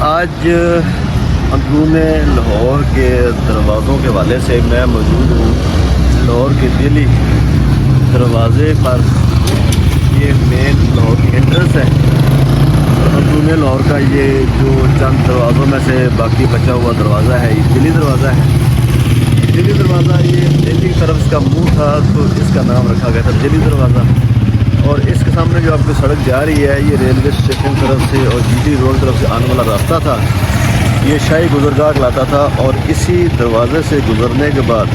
आज अंदरून लाहौर के दरवाज़ों के हवाले से मैं मौजूद हूँ लाहौर के दिल्ली दरवाज़े पर। ये मेन लाहौर की एंट्रेंस है। अंदरून लाहौर का ये जो चंद दरवाज़ों में से बाकी बचा हुआ दरवाज़ा है, ये दिल्ली दरवाज़ा है। दिल्ली दरवाज़ा ये दिल्ली की तरफ इसका मुँह था तो इसका नाम रखा गया था दिल्ली दरवाज़ा। और इसके सामने जो आपको सड़क जा रही है ये रेलवे स्टेशन तरफ से और जीटी रोड तरफ से आने वाला रास्ता था। ये शाही गुजरगाह कहलाता था। और इसी दरवाज़े से गुज़रने के बाद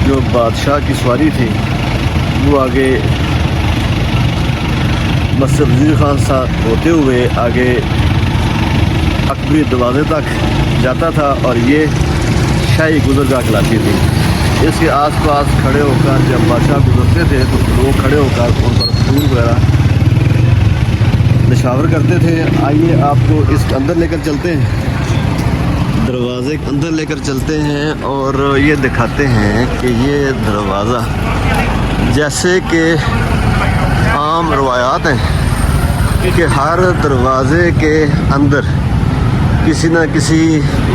जो बादशाह की सवारी थी वो आगे मस्जिद वज़ीर खान सा होते हुए आगे अकबरी दरवाज़े तक जाता था और ये शाही गुजरगाह कहलाती थी। इसके आसपास खड़े होकर जब बादशाह गुजरते थे तो लोग खड़े होकर उन पर फूल वगैरह निशावर करते थे। आइए आपको इसके अंदर लेकर चलते हैं, दरवाज़े के अंदर लेकर चलते हैं और ये दिखाते हैं कि ये दरवाज़ा जैसे कि आम रवायात हैं कि हर दरवाज़े के अंदर किसी न किसी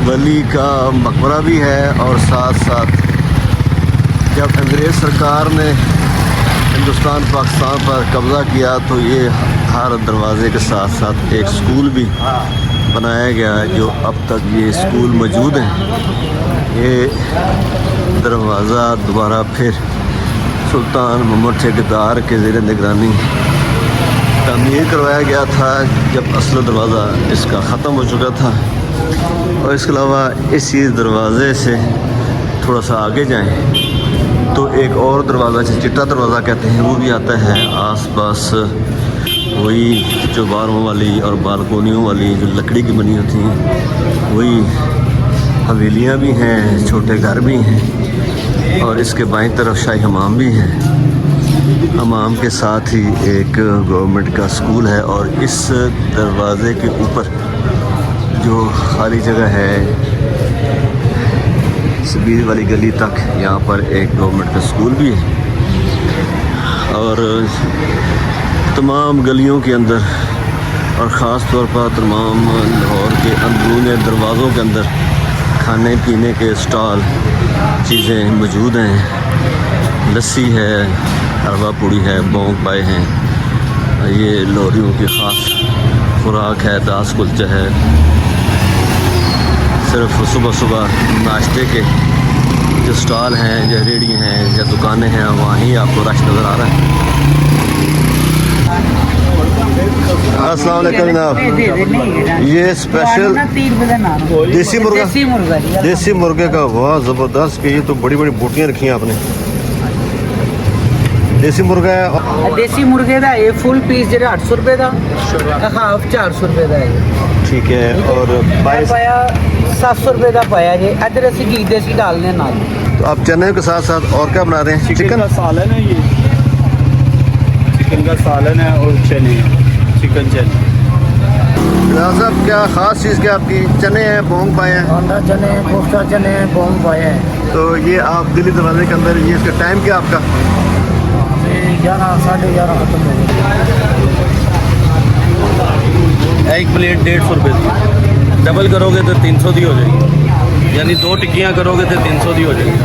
वली का मकबरा भी है। और साथ साथ जब अंग्रेज़ सरकार ने हिंदुस्तान पाकिस्तान पर कब्ज़ा किया तो ये हर दरवाज़े के साथ साथ एक स्कूल भी बनाया गया है जो अब तक ये स्कूल मौजूद है। ये दरवाज़ा दोबारा फिर सुल्तान मोहम्मद ठेकेदार के ज़ेर निगरानी तामीर करवाया गया था जब असल दरवाज़ा इसका ख़त्म हो चुका था। और इसके अलावा इसी दरवाज़े से थोड़ा सा आगे जाएं तो एक और दरवाज़ा जिसे चिट्टा दरवाज़ा कहते हैं वो भी आता है। आसपास वही चौबारों वाली और बालकोनियों वाली जो लकड़ी की बनी होती हैं वही हवेलियाँ भी हैं, छोटे घर भी हैं। और इसके बाईं तरफ शाही हमाम भी है। हमाम के साथ ही एक गवर्नमेंट का स्कूल है। और इस दरवाज़े के ऊपर जो खाली जगह है सबीर वाली गली तक, यहाँ पर एक गवर्नमेंट का स्कूल भी है। और तमाम गलियों के अंदर और ख़ास तौर पर तमाम लाहौर के अंदरूनी दरवाज़ों के अंदर खाने पीने के स्टॉल चीज़ें मौजूद हैं। लस्सी है, हलवा पूड़ी है, बोंग पाए हैं। ये लोहरियों की ख़ास खुराक है। दास कुलचा है। सिर्फ सुबह सुबह नाश्ते के जो स्टॉल हैं या रेडी हैं या दुकानें हैं वहाँ ही आपको रश नज़र आ रहा है। अस्सलाम वालेकुम जनाब, ये स्पेशल देसी मुर्गे का, वाह ज़बरदस्त। कि ये तो बड़ी बड़ी बोटियाँ रखी हैं आपने। देसी मुर्गा है। देसी मुर्गे का ये फुल पीस जो 800 रुपये का, हाफ 400 रुपये का है। ठीक है। और पाया 700 रुपये का पाया जी। इधर असी घी देसी डालने ना। तो आप चने के साथ साथ और क्या बना रहे हैं? चिकन का सालन है, ये चिकन का सालन है और चने, चिकन चने। साहब क्या ख़ास चीज़ क्या आपकी? चने हैं, बोंग पाए हैं, अंडा चने, कोफ्ता चने, बोंग पाया है। तो ये आप दिल्ली दरवाजे के अंदर, ये इसका टाइम क्या आपका? 11 साढ़े 11 खत्म हो गया। एक प्लेट 150 रुपये की, डबल करोगे तो 300 दी हो जाएगी, यानी 2 टिक्कियाँ करोगे तो 300 दी हो जाएगी।